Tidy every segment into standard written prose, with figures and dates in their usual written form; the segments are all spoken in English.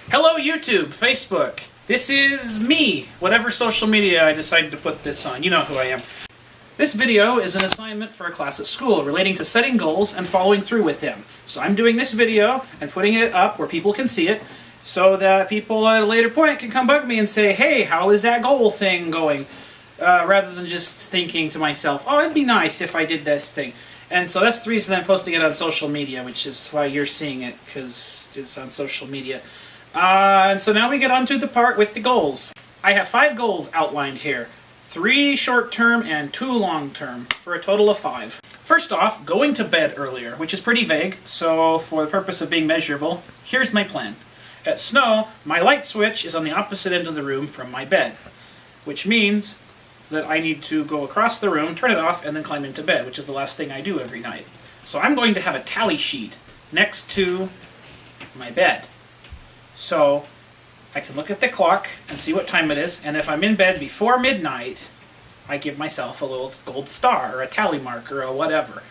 Hello YouTube, Facebook. This is me, whatever social media I decided to put this on. You know who I am. This video is an assignment for a class at school relating to setting goals and following through with them. So I'm doing this video and putting it up where people can see it so that people at a later point can come bug me and say, hey, how is that goal thing going? Rather than just thinking to myself, oh, it'd be nice if I did this thing. And so that's the reason I'm posting it on social media, which is why you're seeing it, because it's on social media. And so now we get on to the part with the goals. I have 5 goals outlined here. 3 short-term and 2 long-term, for a total of 5. First off, going to bed earlier, which is pretty vague, so for the purpose of being measurable, here's my plan. At snow, my light switch is on the opposite end of the room from my bed, which means that I need to go across the room, turn it off, and then climb into bed, which is the last thing I do every night. So I'm going to have a tally sheet next to my bed. So I can look at the clock and see what time it is, and if I'm in bed before midnight, I give myself a little gold star or a tally marker or whatever.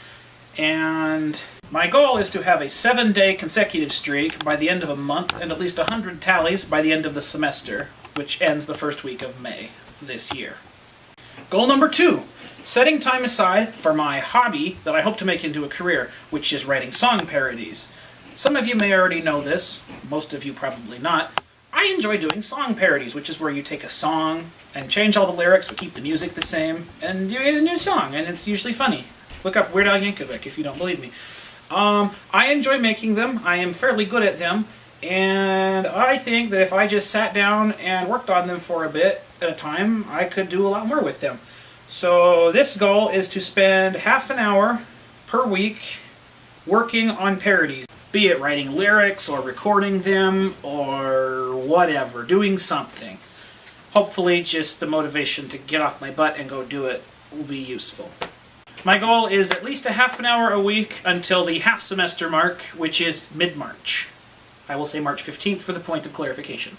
And my goal is to have a 7-day consecutive streak by the end of a month and at least 100 tallies by the end of the semester, which ends the first week of May this year. Goal number 2, setting time aside for my hobby that I hope to make into a career, which is writing song parodies. Some of you may already know this, most of you probably not. I enjoy doing song parodies, which is where you take a song and change all the lyrics but keep the music the same, and you get a new song, and it's usually funny. Look up Weird Al Yankovic if you don't believe me. I enjoy making them, I am fairly good at them, and I think that if I just sat down and worked on them for a bit at a time, I could do a lot more with them. So this goal is to spend half an hour per week working on parodies. Be it writing lyrics or recording them or whatever, doing something. Hopefully just the motivation to get off my butt and go do it will be useful. My goal is at least a half an hour a week until the half semester mark, which is mid-March. I will say March 15th for the point of clarification.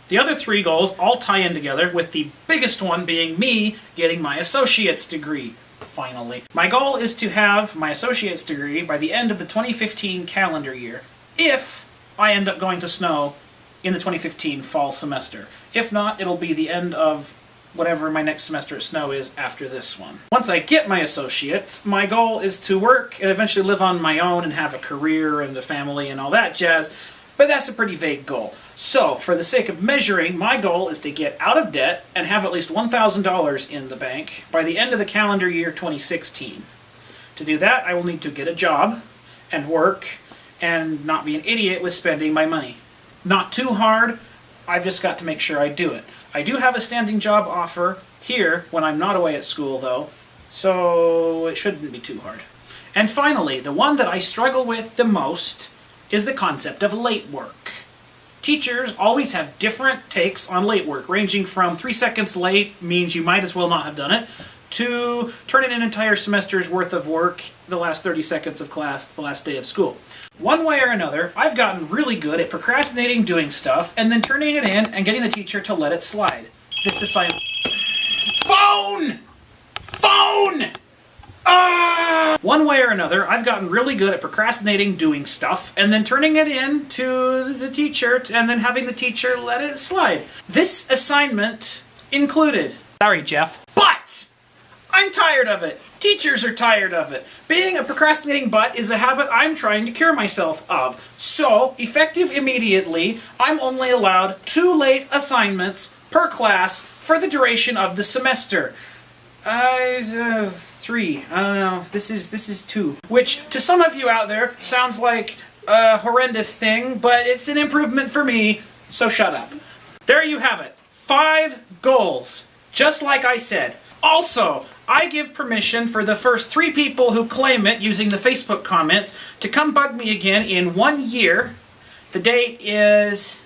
The other 3 goals all tie in together, with the biggest one being me getting my associate's degree. Finally. My goal is to have my associate's degree by the end of the 2015 calendar year, if I end up going to snow in the 2015 fall semester. If not, it'll be the end of whatever my next semester at snow is after this one. Once I get my associates, my goal is to work and eventually live on my own and have a career and a family and all that jazz, but that's a pretty vague goal. So, for the sake of measuring, my goal is to get out of debt and have at least $1,000 in the bank by the end of the calendar year 2016. To do that, I will need to get a job and work and not be an idiot with spending my money. Not too hard, I've just got to make sure I do it. I do have a standing job offer here when I'm not away at school though, so it shouldn't be too hard. And finally, the one that I struggle with the most is the concept of late work. Teachers always have different takes on late work, ranging from 3 seconds late means you might as well not have done it, to turning an entire semester's worth of work the last 30 seconds of class, the last day of school. One way or another, I've gotten really good at procrastinating doing stuff and then turning it in and getting the teacher to let it slide. This is silent. Phone! Phone! One way or another, I've gotten really good at procrastinating doing stuff and then turning it in to the teacher and then having the teacher let it slide. This assignment included. Sorry, Jeff. But! I'm tired of it. Teachers are tired of it. Being a procrastinating butt is a habit I'm trying to cure myself of. So, effective immediately, I'm only allowed 2 late assignments per class for the duration of the semester. 3. I don't know. This is 2. Which, to some of you out there, sounds like a horrendous thing, but it's an improvement for me, so shut up. There you have it. 5 goals. Just like I said. Also, I give permission for the first 3 people who claim it using the Facebook comments to come bug me again in 1 year. The date is...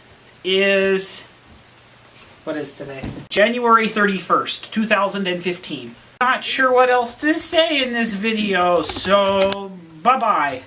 What is today? January 31st, 2015. Not sure what else to say in this video, so bye-bye.